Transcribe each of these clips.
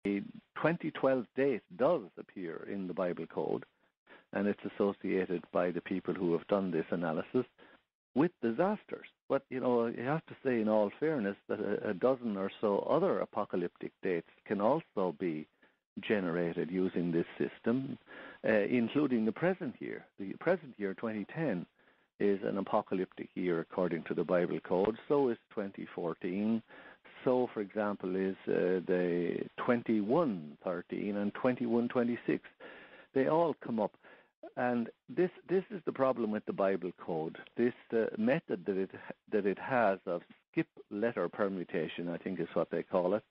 The 2012 date does appear in the Bible code, and it's associated by the people who have done this analysis with disasters. But, you have to say in all fairness that a dozen or so other apocalyptic dates can also be generated using this system, including the present year. The present year, 2010, is an apocalyptic year according to the Bible code. So is 2014. So, for example, is the 2113 and 2126. They all come up. And this is the problem with the Bible code. This method that it has of skip letter permutation, I think is what they call it,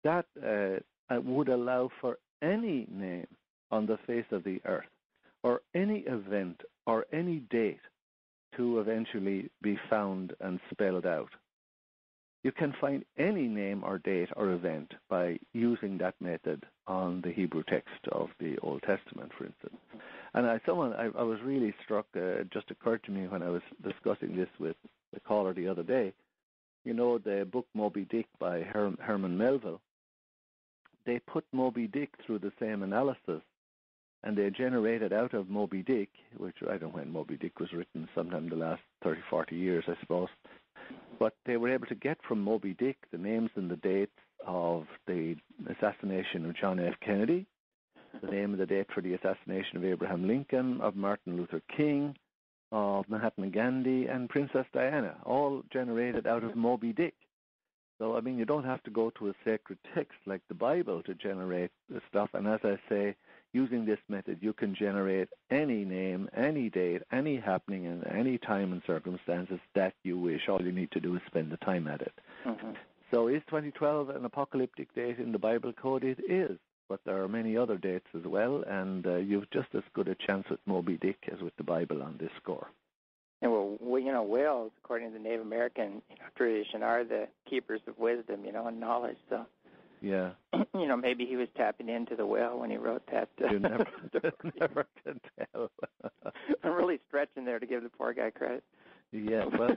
that would allow for any name on the face of the earth, or any event, or any date to eventually be found and spelled out. You can find any name or date or event by using that method on the Hebrew text of the Old Testament, for instance. And I was really struck, it just occurred to me when I was discussing this with the caller the other day, the book Moby Dick by Herman Melville. They put Moby Dick through the same analysis, and they generated out of Moby Dick, which I don't know when Moby Dick was written, sometime in the last 30, 40 years, I suppose. But they were able to get from Moby Dick the names and the dates of the assassination of John F. Kennedy, the name and the date for the assassination of Abraham Lincoln, of Martin Luther King, of Mahatma Gandhi, and Princess Diana, all generated out of Moby Dick. So, you don't have to go to a sacred text like the Bible to generate the stuff. And as I say, using this method, you can generate any name, any date, any happening, and any time and circumstances that you wish. All you need to do is spend the time at it. Mm-hmm. So is 2012 an apocalyptic date in the Bible code? It is, but there are many other dates as well, and you've just as good a chance with Moby Dick as with the Bible on this score. And whales, according to the Native American tradition, are the keepers of wisdom, and knowledge. So, yeah, maybe he was tapping into the whale when he wrote that. You never can tell. I'm really stretching there to give the poor guy credit. Yeah, well,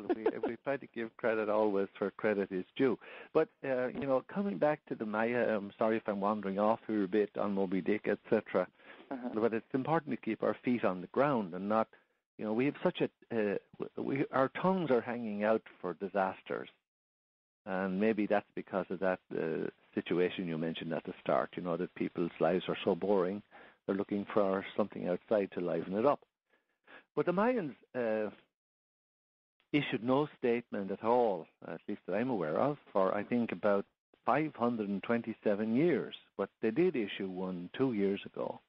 we try to give credit always where credit is due. But, coming back to the Maya, I'm sorry if I'm wandering off here a bit on Moby Dick, etc. Uh-huh. But it's important to keep our feet on the ground and not, we have such our tongues are hanging out for disasters. And maybe that's because of that situation you mentioned at the start, that people's lives are so boring, they're looking for something outside to liven it up. But the Mayans issued no statement at all, at least that I'm aware of, for I think about 527 years. But they did issue one 2 years ago.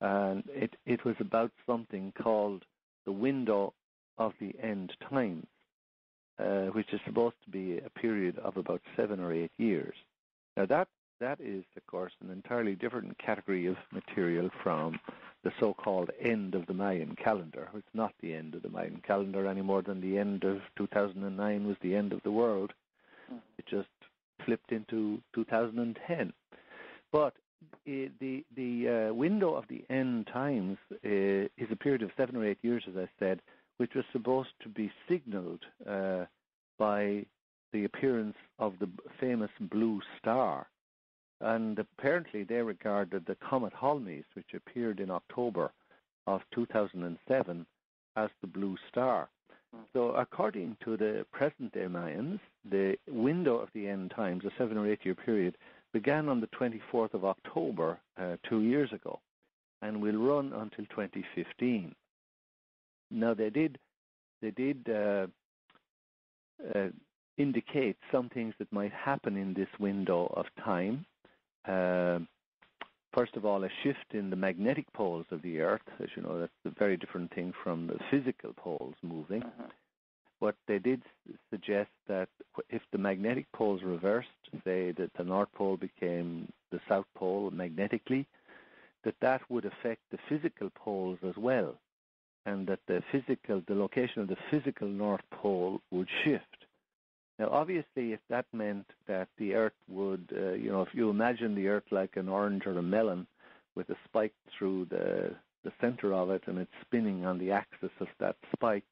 And it was about something called the window of the end times, which is supposed to be a period of about 7 or 8 years. Now that is, of course, an entirely different category of material from the so-called end of the Mayan calendar. It's not the end of the Mayan calendar any more than the end of 2009 was the end of the world. It just flipped into 2010. But the window of the end times is a period of 7 or 8 years, as I said, which was supposed to be signaled by the appearance of the famous blue star. And apparently they regarded the comet Holmes, which appeared in October of 2007, as the blue star. So according to the present-day Mayans, the window of the end times, a 7 or 8 year period, began on the 24th of October 2 years ago and will run until 2015. Now they did indicate some things that might happen in this window of time. First of all, a shift in the magnetic poles of the Earth. As you know, that's a very different thing from the physical poles moving. Uh-huh. But they did suggest that if the magnetic poles reversed, say that the North Pole became the South Pole magnetically, that would affect the physical poles as well, and that the location of the physical North Pole would shift. Now, obviously, if that meant that the Earth would, if you imagine the Earth like an orange or a melon with a spike through the center of it and it's spinning on the axis of that spike,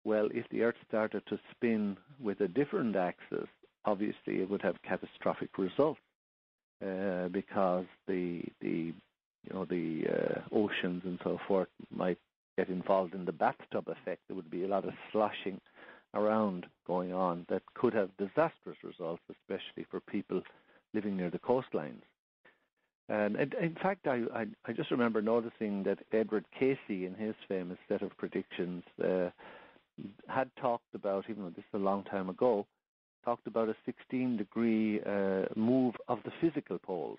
well, if the Earth started to spin with a different axis, obviously it would have catastrophic results. because the oceans and so forth might get involved in the bathtub effect. There would be a lot of sloshing around going on that could have disastrous results, especially for people living near the coastlines. And in fact, I just remember noticing that Edward Casey, in his famous set of predictions, had talked about, even though this is a long time ago, talked about a 16-degree move of the physical poles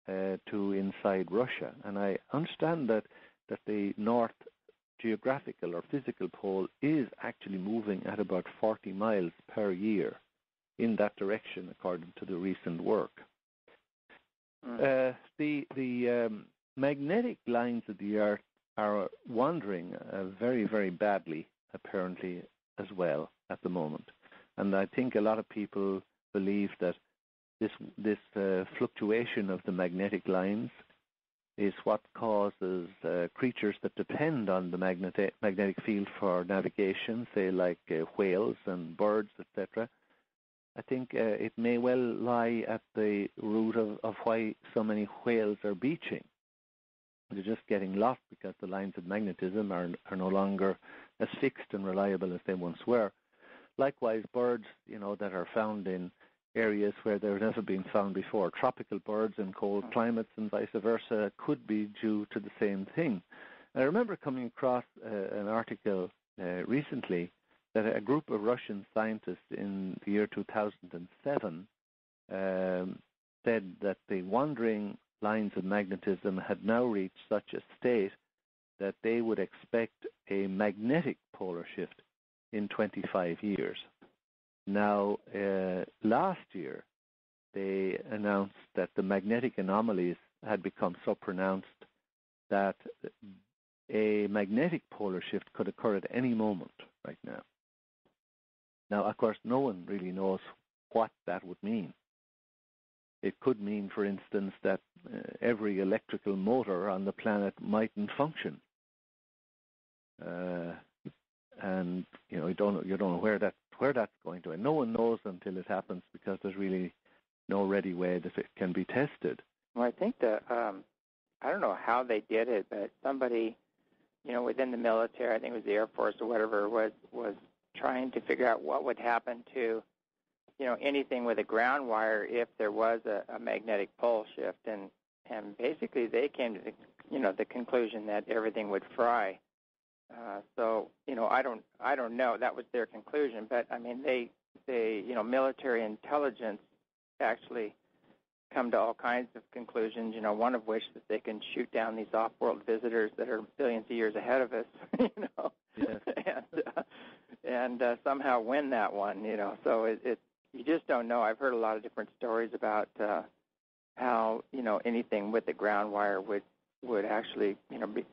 to inside Russia. And I understand that the north geographical or physical pole is actually moving at about 40 miles per year in that direction, according to the recent work. The magnetic lines of the Earth are wandering very, very badly, apparently, as well at the moment. And I think a lot of people believe that this fluctuation of the magnetic lines is what causes creatures that depend on the magnetic field for navigation, say like whales and birds, etc. I think it may well lie at the root of why so many whales are beaching. They're just getting lost because the lines of magnetism are no longer as fixed and reliable as they once were. Likewise, birds, that are found in areas where they've never been found before, tropical birds in cold climates and vice versa, could be due to the same thing. I remember coming across an article recently that a group of Russian scientists in the year 2007 said that the wandering lines of magnetism had now reached such a state that they would expect a magnetic polar shift in 25 years. Now, last year, they announced that the magnetic anomalies had become so pronounced that a magnetic polar shift could occur at any moment right now. Now, of course, no one really knows what that would mean. It could mean, for instance, that every electrical motor on the planet mightn't function. And you don't know where that's going to end. No one knows until it happens, because there's really no ready way that it can be tested. Well, I think I don't know how they did it, but somebody, within the military, I think it was the Air Force or whatever, was trying to figure out what would happen to, anything with a ground wire if there was a magnetic pole shift, and basically they came to the conclusion that everything would fry. So I don't know. That was their conclusion, but I mean they military intelligence actually come to all kinds of conclusions. One of which that they can shoot down these off-world visitors that are billions of years ahead of us. Yes. and somehow win that one. So it you just don't know. I've heard a lot of different stories about how anything with the ground wire would actually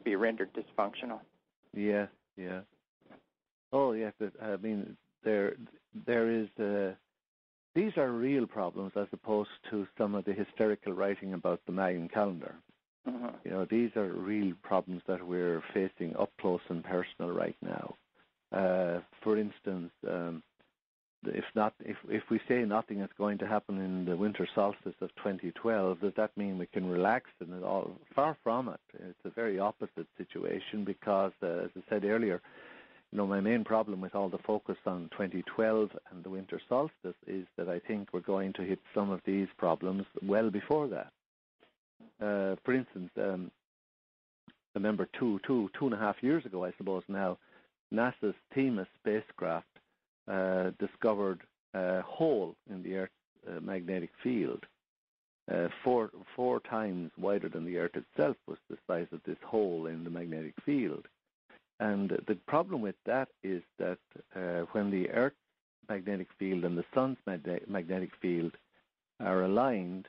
be rendered dysfunctional. Yeah. Oh, yes. I mean, there is. These are real problems as opposed to some of the hysterical writing about the Mayan calendar. Mm-hmm. These are real problems that we're facing up close and personal right now. For instance, if we say nothing is going to happen in the winter solstice of 2012, does that mean we can relax in it all? Far from it. It's a very opposite situation because, as I said earlier, my main problem with all the focus on 2012 and the winter solstice is that I think we're going to hit some of these problems well before that. For instance, I remember two and a half years ago, I suppose now, NASA's Themis spacecraft discovered a hole in the Earth's magnetic field. 4 times wider than the Earth itself was the size of this hole in the magnetic field. And the problem with that is that when the Earth's magnetic field and the Sun's magnetic field are aligned,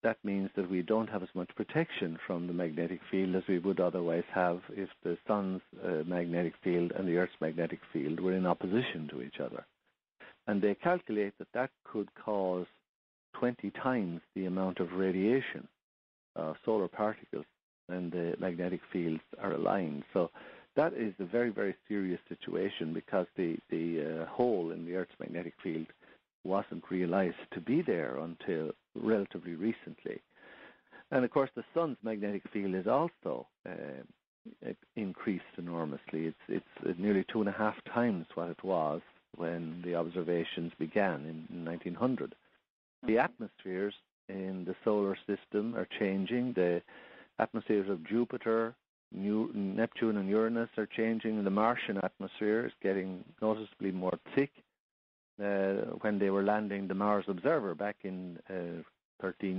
that means that we don't have as much protection from the magnetic field as we would otherwise have if the Sun's magnetic field and the Earth's magnetic field were in opposition to each other. And they calculate that could cause 20 times the amount of radiation, solar particles, and the magnetic fields are aligned. So that is a very, very serious situation because the hole in the Earth's magnetic field wasn't realized to be there until relatively recently. And of course, the sun's magnetic field is also increased enormously. It's nearly 2.5 times what it was when the observations began in 1900. The atmospheres in the solar system are changing. The atmospheres of Jupiter, Neptune and Uranus are changing. The Martian atmosphere is getting noticeably more thick. When they were landing the Mars Observer back in 13